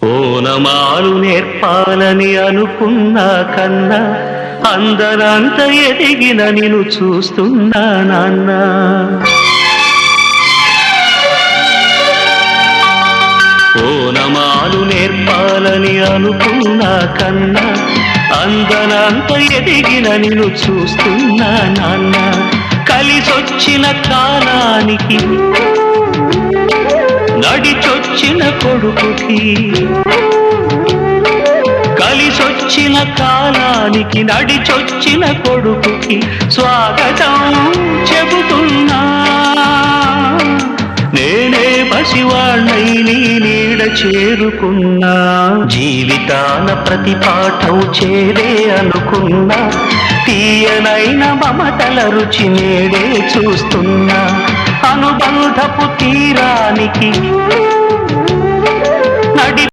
ఓనమాలు నేర్పాలని అనుకున్నా కన్నా అందరంత ఎదిగిన నిన్ను చూస్తున్నా నాన్న. ఓనమాలు నేర్పాలని అనుకున్నా కన్నా అందనంత ఎదిగిన నిన్ను చూస్తున్నా నాన్న. కలిసొచ్చిన కాలానికి నడిచొచ్చిన కొడుకుకి, కలిసొచ్చిన కాలానికి నడిచొచ్చిన కొడుకుకి స్వాగతం చెబుతున్నా. నేనే పసివాణ్ణై నీ నీడ చేరుకున్నా. జీవితాన ప్రతి పాఠం చేరే అనుకున్నా. తీయనైన మమతల రుచి నేడే చూస్తున్నా. అనుబంధపు తీరానికి